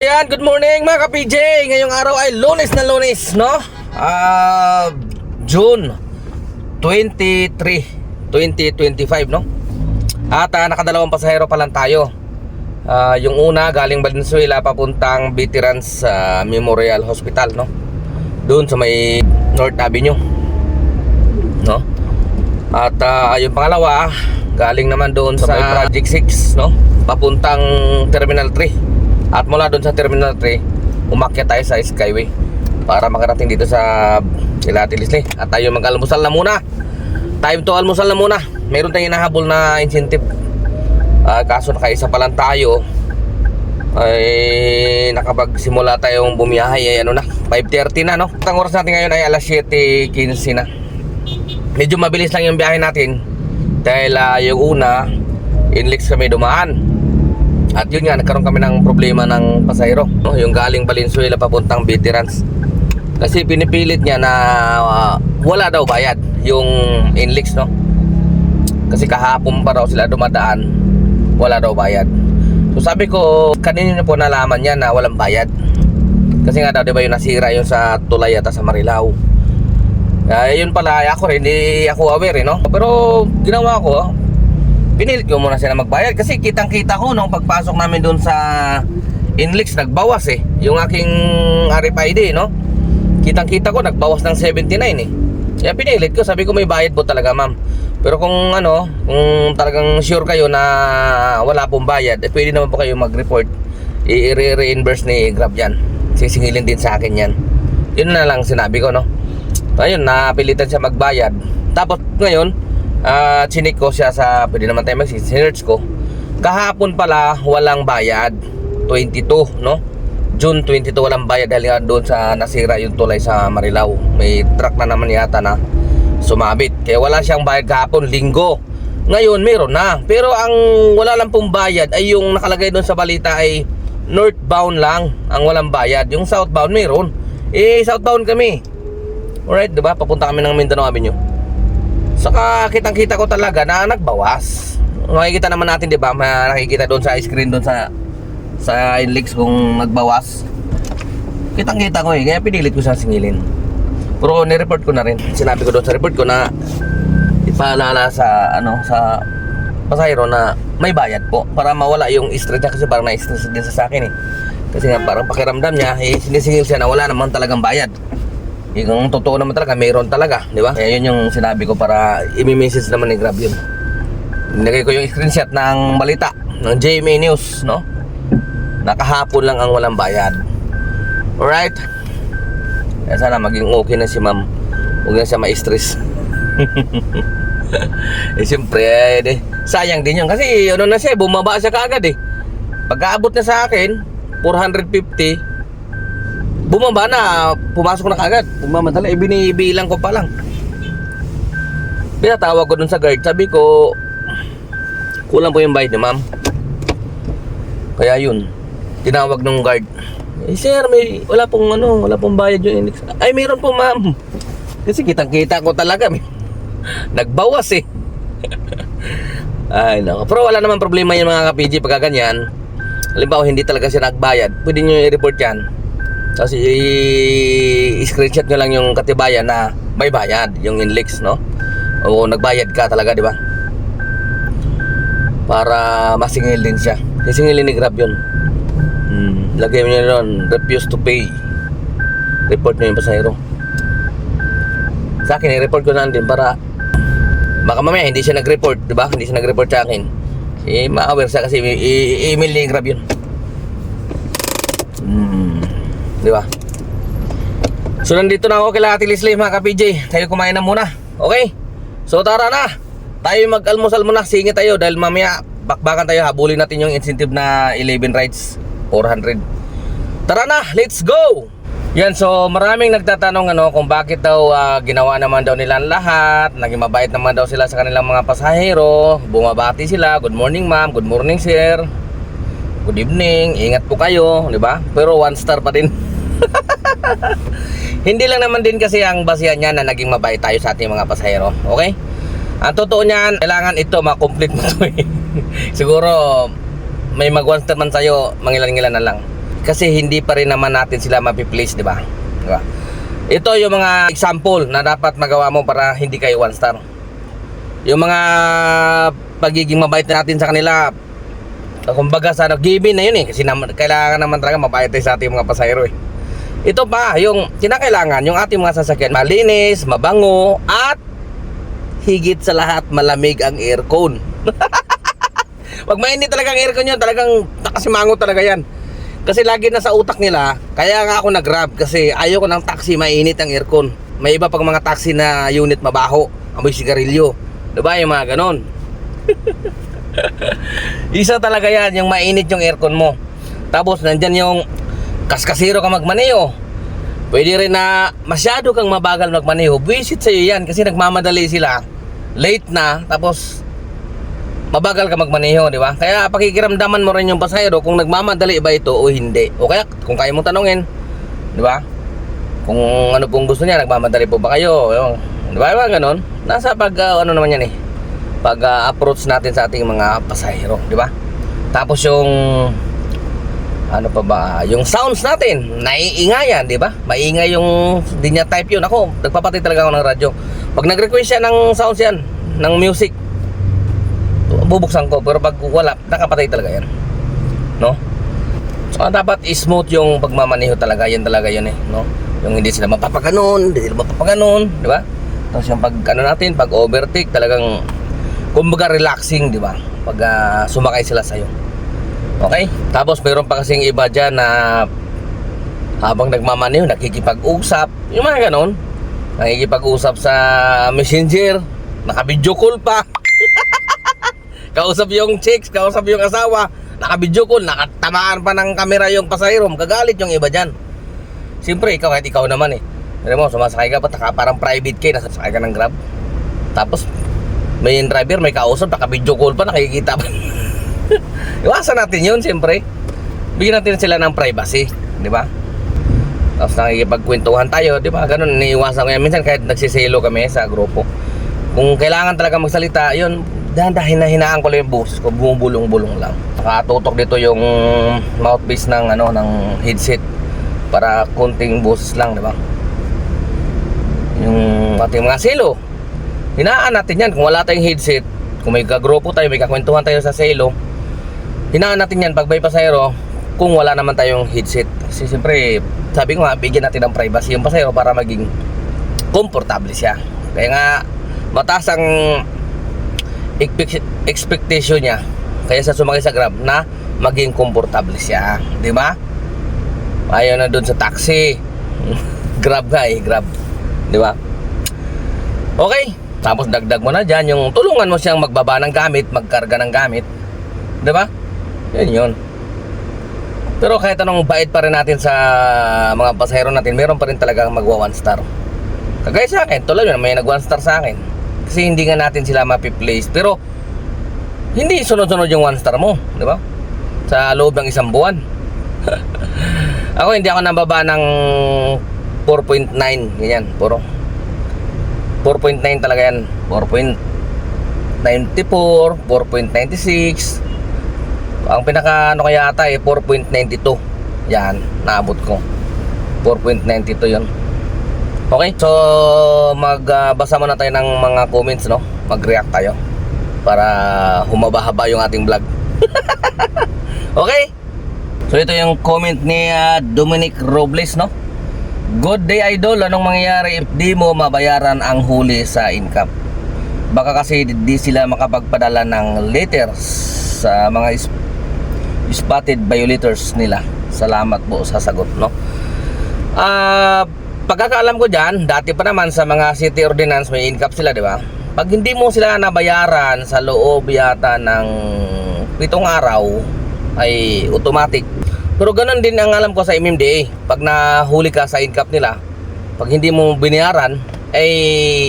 Yan, good morning mga ka-PJ. Ngayong araw ay Lunes na Lunes, no? June 23, 2025, no? At nakadalawang pasahero pa lang tayo. Yung una galing Valenzuela papuntang Veterans Memorial Hospital, no? Doon sa may North Avenue, no? At yung pangalawa galing naman doon sa may Project 6, no? Papuntang Terminal 3. At mula doon sa Terminal 3, umakyat tayo sa Skyway para makarating dito sa Ilatilisli. At tayo mag-almusal na muna. Time to almusal na muna. Meron tayong hinahabol na incentive. Kaso nakaisa pa lang tayo. Ay nakapagsimula tayong bumiyahe ay 5:30 na, no? Ang oras natin ngayon ay alas 7:15 na. Medyo mabilis lang yung biyahe natin dahil yung una, Inlex kami dumaan. At yun nga, nagkaroon kami ng problema ng pasahero, no? Yung galing Valenzuela papuntang Veterans. Kasi pinipilit niya na wala daw bayad yung Inlex, no? Kasi kahapon pa raw sila dumadaan, wala daw bayad. So sabi ko, kanina po nalaman niya na walang bayad. Kasi nga daw, di ba yung nasira yung sa tulay at sa Marilao. Yun pala, ako rin, hindi ako aware, no? Pero ginawa ko, pinilit ko muna sila magbayad kasi kitang-kita ko nung pagpasok namin doon sa Inlex, nagbawas yung aking RFID, no? Kitang-kita ko nagbawas ng 79 Kaya pinilit ko, sabi ko may bayad po talaga, ma'am. Pero kung kung talagang sure kayo na wala pong bayad, pwede naman po kayo mag-report. I-reimburse ni Grab yan. Sisingilin din sa akin yan. Yun na lang sinabi ko, no? Ayun, napilitan siya magbayad. Tapos ngayon, chinik ko siya sa, pwede naman tayo mag-search ko. Kahapon pala walang bayad, 22, no? June 22 walang bayad dahil nga doon sa nasira yung tulay sa Marilao. May truck na naman yata na sumabit. Kaya wala siyang bayad kahapon, linggo. Ngayon meron na. Pero ang wala lang pong bayad ay yung nakalagay doon sa balita ay northbound lang ang walang bayad. Yung southbound meron. Southbound kami. Alright, diba? Papunta kami ng Mindanao Avenue. Saka kitang-kita ko talaga na nagbawas. Makikita naman natin, 'di ba? Nakikita doon sa screen doon sa Inlex kung nagbawas. Kitang-kita ko kaya pinilit ko siya singilin. Pero ni-report ko na rin. Sinabi ko doon sa report ko na ipaalala sa sa pasahero na may bayad po para mawala yung stress niya kasi parang na-stress din sa akin Kasi nga parang pakiramdam niya sinisingil siya na wala naman talagang bayad. Kung totoo naman talaga, mayroon talaga, di ba? Kaya yun yung sinabi ko para i-message naman ni Grab yun. Nilagay ko yung screenshot ng balita ng GMA News, no? Nakahapon lang ang walang bayad. Alright? Kaya sana maging okay na si ma'am. Huwag na siya ma-stress. Siyempre, sayang din yun. Kasi na siya, bumaba siya kaagad Pagkaabot na sa akin, 450, bumaba na, pumasok na kagad. Mamadala, binibilang ko pa lang. Pinatawag ko dun sa guard. Sabi ko, kulang po yung bayad ni ma'am. Kaya yun, tinawag ng guard. Sir, wala pong bayad yung Inlex. Ay, mayroon po ma'am. Kasi kitang-kita ko talaga. Nagbawas Ay, nako. Pero wala naman problema yung mga ka-PG pagka ganyan. Halimbawa, hindi talaga siya nagbayad. Pwede nyo i-report yan. Kasi i-screenshot nyo lang yung katibayan na may bayad, yung Inlex, no? O nagbayad ka talaga, di ba? Para masingil din siya. Sisingilin ni Grab yun. Lagay mo nyo doon, refuse to pay. Report nyo yung pasahero. Sa akin, i-report ko na din para baka mamaya hindi siya nag-report, di ba? Hindi siya nag-report sa akin. Ma-aware siya kasi i-email ni Grab yun. Di ba? So nandito na ako kay Ate Leslie mga ka-PJ. Tayo kumain na muna. Okay? So tara na. Tayo mag-almusal muna. Singit tayo dahil mamaya bakbakan tayo. Habulin natin yung incentive na 11 rides 400. Tara na, let's go. Yan, so maraming nagtatanong kung bakit daw ginawa naman daw nila ang lahat. Naging mabait naman daw sila sa kanilang mga pasahero. Bumabati sila. Good morning ma'am, good morning sir, good evening, ingat po kayo, di ba? Pero 1 star pa din. Hindi lang naman din kasi ang basihan niya na naging mabait tayo sa ating mga pasahero. Okay? Ang totoo niyan, kailangan ito ma-complete mo to Siguro may mag-1 star man sa'yo, mangilan-ngilan na lang. kasi hindi pa rin naman natin sila mapi-place, di ba? Diba? Ito yung mga example na dapat magawa mo para hindi kayo 1 star. Yung mga pagiging mabait natin sa kanila, kumbaga sa given na yun kasi kailangan naman talaga mabait tayo sa ating mga pasahero Ito pa, yung kinakailangan, yung ating mga sasakyan malinis, mabango, at higit sa lahat malamig ang aircon. Pag mainit talaga ang aircon yan, talagang nakasimangot talaga yan. Kasi lagi na sa utak nila, kaya nga ako nag-grab kasi ayoko ng taxi mainit ang aircon. May iba pang mga taxi na unit mabaho, amoy sigarilyo. Diba yung mga ganon? Isa talaga yan, yung mainit yung aircon mo. Tapos nandyan yung kaskasiro ka magmaneho. Pwede rin na masyado kang mabagal magmaneho. Visit sa'yo yan kasi nagmamadali sila. Late na, tapos mabagal ka magmaneho, di ba? Kaya pakikiramdaman mo rin yung pasahero kung nagmamadali ba ito o hindi. O kaya kung kaya mong tanungin, di ba? Kung ano pong gusto niya, nagmamadali po ba kayo? Di ba? Ganon. Nasa ano naman yan approach natin sa ating mga pasahero, di ba? Tapos yung ano pa ba? Yung sounds natin, naiingayan, di ba? Maingay yung di niya type yun. Ako, nagpapatay talaga ako ng radyo. Pag nag-request siya ng sounds yan, ng music, bubuksan ko, pero pag wala, nakapatay talaga yan, no? So dapat smooth yung pagmamaneho talaga, yan talaga yun no? Yung hindi sila mapapaganon, di ba? Tapos yung pag ano natin, pag overtake, talagang kumbaga relaxing, di ba? Pag sumakay sila sa'yo. Okay? Tapos mayroon pa kasing iba dyan na habang nagmamaneho, nakikipag-usap, yung mga ganon, nakikipag-usap sa messenger, naka-video call pa. Kausap yung chicks, kausap yung asawa, naka-video call, nakatamaan pa ng kamera yung pasahero, magagalit yung iba dyan. Siyempre, kahit ikaw naman Alam mo, sumasakay ka pa, parang private kay, nasasakay ka ng Grab. Tapos, may driver, may kausap, naka-video call pa, nakikita pa. Iwasan natin yun, siyempre. Bigyan natin sila ng privacy, di ba? Tapos nakikipagkwentuhan tayo, di ba? Ganun, iniiwasan ko yan. Minsan kahit nagsiselo kami sa grupo, kung kailangan talaga magsalita, yun, dahan-dahan hinaan ko lang yung boses ko, bumubulong-bulong lang. Nakatutok dito yung mouthpiece ng ng headset para konting boses lang, di ba? Yung ating mga selo, hinaan natin yan. Kung wala tayong headset, kung may kagrupo tayo, may kakwentuhan tayo sa selo, hinaan natin yan pag may pasahero kung wala naman tayong headset. Kasi siyempre, sabi ko nga, bigyan natin ng privacy yung pasahero para maging komportable siya. Kaya nga, mataas ang expectation niya kaya sa sumakay sa Grab na maging komportable siya, di ba? Ayaw na doon sa taxi. Grab nga Grab, di ba? Okay, tapos dagdag mo na dyan yung tulungan mo siyang magbaba ng gamit, magkarga ng gamit, di ba? Yun. Pero kahit anong bait pa rin natin sa mga pasahero natin, meron pa rin talagang magwa 1 star. Kagaya sa akin, tuloy na may nag 1 star sa akin kasi hindi nga natin sila mapi-place. Pero hindi sunod-sunod yung 1 star mo, di ba? Sa loob ng isang buwan. Ako hindi ako nababa ng 4.9 ganyan, puro 4.9 talaga yan. 4.94, 4.96. Ang pinaka ano kaya ata 4.92. Yan, naabot ko 4.92 yun. Okay, so magbasa muna tayo ng mga comments, no? Mag-react tayo para humaba-haba yung ating vlog. Okay? So ito yung comment ni Dominic Robles, no? Good day, idol. Anong mangyayari if di mo mabayaran ang huli sa income? Baka kasi di sila makapagpadala ng letters sa mga spotted violators nila. Salamat po sa sagot, no? Pagkakaalam ko dyan, dati pa naman sa mga city ordinance may income sila, di ba? Pag hindi mo sila nabayaran sa loob yata ng 7 araw ay automatic. Pero ganun din ang alam ko sa MMDA. Pag nahuli ka sa income nila, pag hindi mo binayaran, ay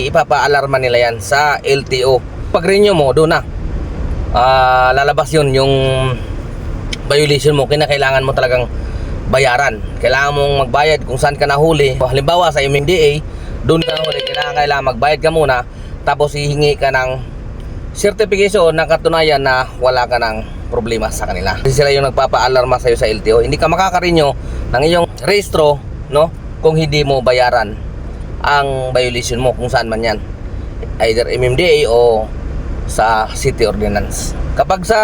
ipapa-alarma nila yan sa LTO. Pag renew mo, doon na lalabas yun yung violation mo. Kinakailangan mo talagang bayaran. Kailangan mong magbayad kung saan ka nahuli. Halimbawa sa MMDA, doon ka nahuli, kailangan magbayad ka muna. Tapos hihingi ka ng certification na katunayan na wala ka ng problema sa kanila. Kasi sila yung nagpapa-alarma sa'yo sa LTO. Hindi ka makakarenew ng iyong rehistro, no, kung hindi mo bayaran ang violation mo kung saan man yan, either MMDA o sa city ordinance. Kapag sa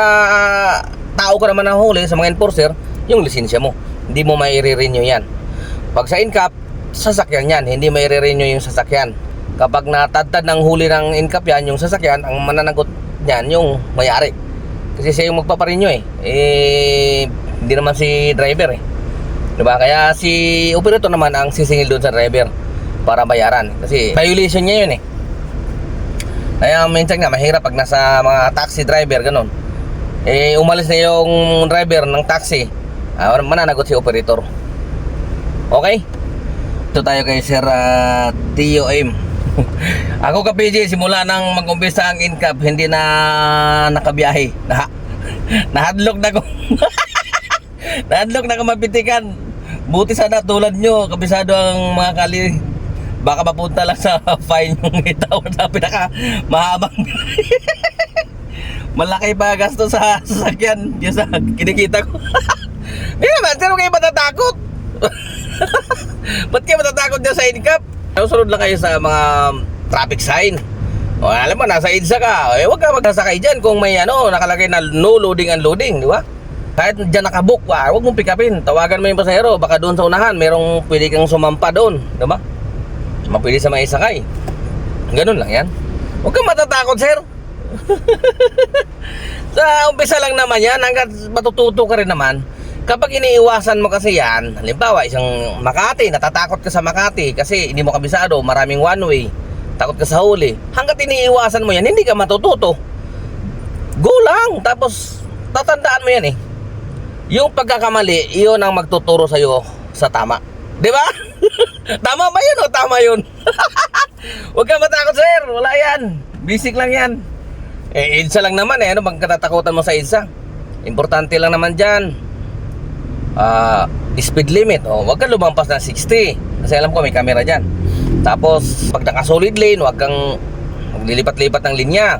tao ka naman nahuli, sa mga enforcer, yung lisensya mo, hindi mo mai-renew yan. Pag sa NCAP, sasakyan yan, hindi mai-renew yung sasakyan. Kapag natadtad ng huli ng NCAP yan, yung sasakyan, ang mananagot niyan yung may-ari. Kasi siya yung magpaparenew hindi naman si driver diba? Kaya si operator naman ang sisingil doon sa driver para bayaran. Kasi violation niya yun Kaya minsan nga mahirap pag nasa mga taxi driver ganun. Umalis na yung driver ng taxi, mananagot si operator. Okay? Ito tayo kay Sir TOM. Ako ka PJ, simula nang mag-umpisa ang NCAP, hindi na nakabiyahe. Nahadlok na ko. Nahadlok na ko mapitikan. Buti sana tulad nyo, kabisado ang mga kali. Baka mapunta lang sa fine yung itawad na pinaka mahabang. Malaki pa gasto sa sasakyan yung sa kinikita ko. Hindi naman, sino kayo matatakot? Ba't kayo matatakot dyan sa NCAP? Sunod lang kayo sa mga traffic sign. O, alam mo, nasa EDSA ka, huwag ka magsasakay dyan kung may nakalagay na no loading unloading, di ba? Kahit dyan nakabook, huwag mong pick upin. Tawagan mo yung pasahero, baka doon sa unahan merong pwede kang sumampa doon, di ba? Mapwede sa may isakay. Ganun lang yan. Huwag kang matatakot, sir. Sa umpisa lang naman yan, hanggang matututo ka rin naman. Kapag iniiwasan mo kasi yan, halimbawa isang Makati, natatakot ka sa Makati kasi hindi mo kabisado, maraming one way, takot ka sa huli. Hanggat iniiwasan mo yan, hindi ka matututo. Go lang, tapos tatandaan mo yan yung pagkakamali, iyon ang magtuturo sa'yo sa tama. Di ba? Tama ba yun o tama yun? Huwag ka matakot, sir. Wala yan. Basic lang yan. EDSA lang naman ano bang katatakutan mo sa EDSA? Importante lang naman dyan, speed limit. Huwag kang lumampas ng 60. Kasi alam ko may camera dyan. Tapos, pag naka-solid lane, huwag kang maglilipat-lipat ng linya.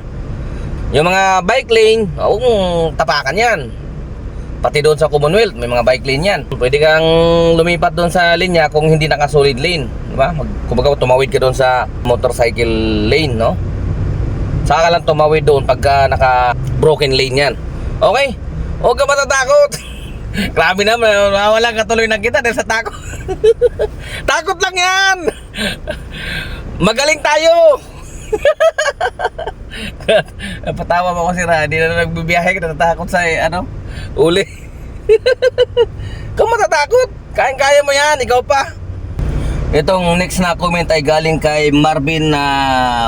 Yung mga bike lane, huwag mong tapakan yan. Pati doon sa Commonwealth, may mga bike lane yan. Pwede kang lumipat doon sa linya kung hindi naka-solid lane, diba? Kumbaga tumawid ka doon sa motorcycle lane, no? Saka ka lang tumawid doon pagka naka-broken lane yan. Okay? Huwag ka matatakot. Grabe naman, walang katuloy na kita dahil sa takot. Takot lang yan. Magaling tayo. Patawa mo ko si Radi na nagbibiyahe, natatakot sa uli. Kung matatakot, kaya mo yan, ikaw pa. Itong next na comment ay galing kay Marvin na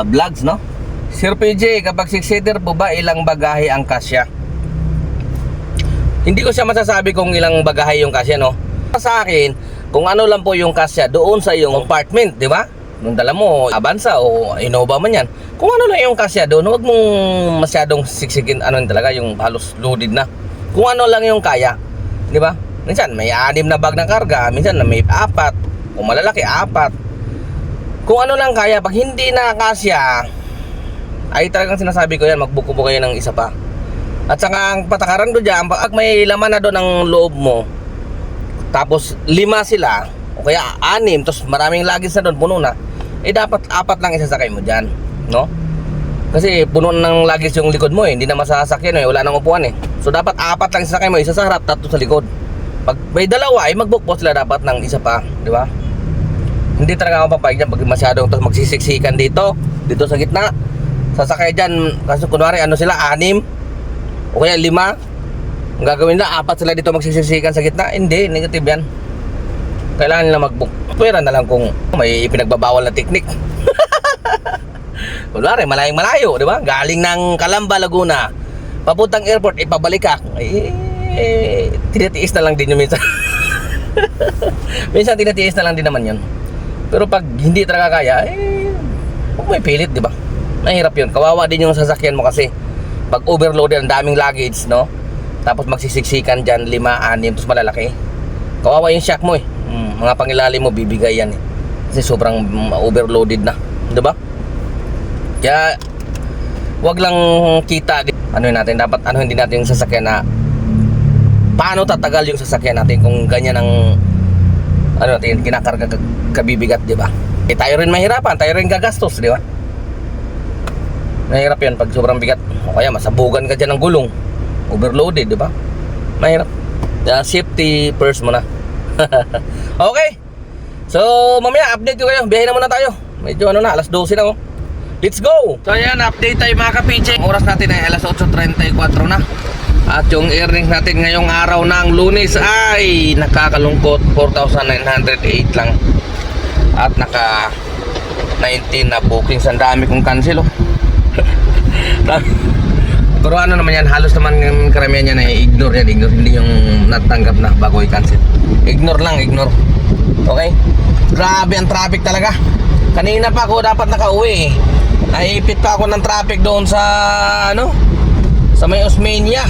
Vlogs, no? Sir PJ, kapag 6-seater po ba, ilang bagahe ang kasya? Hindi ko siya masasabi kung ilang bagahe yung kasya, no? Sa akin, kung ano lang po yung kasya doon sa iyong compartment, di ba? Nung dala mo, Avanza o Innova man yan, kung ano lang yung kasya doon, huwag mong masyadong siksikin, talaga, yung halos loaded na. Kung ano lang yung kaya, di ba? Minsan may 6 na bag ng karga, minsan may 4, kung malalaki 4. Kung ano lang kaya, pag hindi na kasya, ay talagang sinasabi ko yan, magbuko po kayo ng isa pa. At saka ang patakaran doon dyan, pag may laman na doon ang loob mo, tapos 5 sila, o kaya 6, tapos maraming luggage na doon, puno na, dapat 4 lang isasakay mo dyan, no? Kasi puno ng luggage yung likod mo hindi na masasakyan wala nang upuan So dapat 4 lang isasakay mo, isa sa harap, 3 sa likod. Pag may 2, mag-book po sila dapat ng isa pa, di ba? Hindi talaga ako papayag dyan pag masyadong magsisiksikan dito sa gitna. Sasakay dyan, kasi kunwari sila 6 o kaya 5, ang gagawin na 4 sila dito magsisiksikan sa gitna. Hindi, negative yan. Kailangan nila mag-book. Pwera na lang kung may pinagbabawal na technique. Kunwari, malayong-malayo, di ba? Galing ng Calamba, Laguna, papuntang airport, ipabalik ka. Tinatiis na lang din yun minsan. Minsan tinatiis na lang din naman yun. Pero pag hindi talaga kaya, huwag may pilit, di ba? Mahirap yun. Kawawa din yung sasakyan mo kasi pag overloaded, ang daming luggage, no? Tapos magsisiksikan dyan, 5, 6, tapos malalaki. Kawawa yung shock mo mga pangilalim mo, bibigay yan Kasi sobrang overloaded na, di ba? Kaya wag lang kita. Ano yun natin, dapat ano hindi natin yung sasakyan na paano tatagal yung sasakyan natin kung ganyan ang ano natin kinakarga kabibigat, di ba? Eh tayo rin mahirapan, tayo rin gagastos, di ba? Mahirap yan pag sobrang bigat. O kaya masabugan ka dyan ng gulong, overloaded, di ba? Mahirap. Safety first muna. Okay. So mamaya update ko kayo. Biyahe na muna tayo. Medyo ano na, alas 12 na oh. Let's go! So ayan, update tayo mga ka-PJ. Oras natin ay alas 8:34 na. At yung earnings natin ngayong araw ng Lunes ay nakakalungkot 4,908 lang. At naka 19 na bookings. Ang dami kong cancel oh. Pero ano naman yan, halos naman yung karamihan yan ay ignore yan, ignore. Hindi yung natanggap na bago i-cancel. Ignore lang, ignore. Okay? Grabe ang traffic talaga. Kanina pa ako dapat nakauwi eh. Naipit pa ako ng traffic doon sa ano, sa may Osmeña.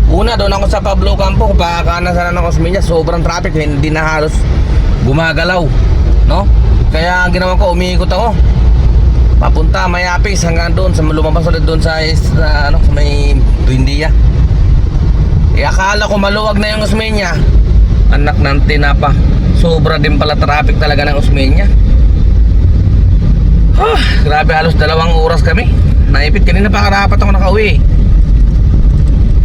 Una doon ako sa Pablo Campo, pakakanan sana ng Osmeña, sobrang traffic, hindi na halos gumagalaw, no? Kaya ang ginawa ko, umiikot ako papunta Mayapis hanggang doon sa lumabas ulit doon sa ano, sa may Buendia. Akala ko maluwag na yung Osmeña. Anak ng tinapa. Sobra din pala traffic talaga ng Osmeña. Grabe, halos 2 oras kami. Naipit, kanina pa karapat ako nakauwi.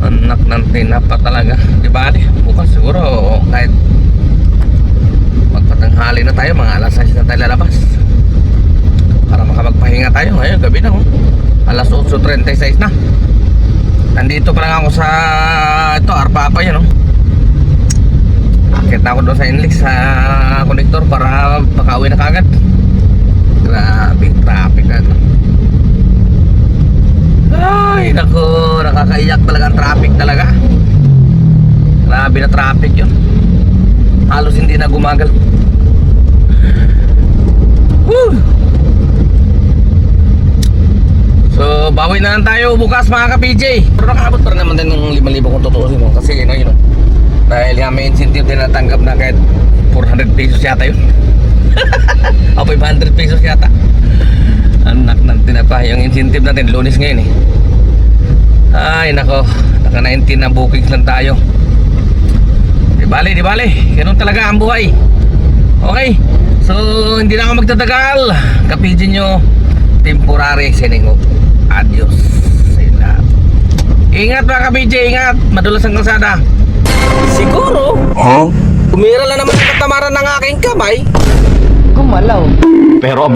Anak ng tinapa talaga. Di ba? Bukas siguro kahit magpatanghali na tayo, mga alas 6 na tayo lalabas para makapagpahinga tayo. Ngayon gabi na oh. Alas 8:36 na. Nandito pa lang ako sa ito, Arpapa yan oh. Akit ako doon sa Inlex sa connector para pakauwi na kagad. Grabe traffic ano. Ay naku, nakakaiyak talaga ang traffic talaga. Grabe na traffic yun. Halos hindi na gumagal. Woo! So bawi na lang tayo bukas mga ka-PJ. Pero nakaabot pa rin naman din ng 5,000 kung tutuusin mo. Kasi yun o. Dahil nga may incentive din natanggap na kahit 400 pesos yata yun. O 500 pesos yata. Anak ng tinapa. Yung incentive natin Lunes ngayon eh. Ay nako, naka 19 na bookings lang tayo. Di bali, ganun talaga ang buhay. Okay, so hindi na ako magtatagal. Kapidin nyo, temporary siningo. Adios. Sila. Ingat mga ka-PJ, ingat. Madulas ang kalsada. Siguro tumira lang naman ang katamaran ng aking kamay. Gumalaw. Pero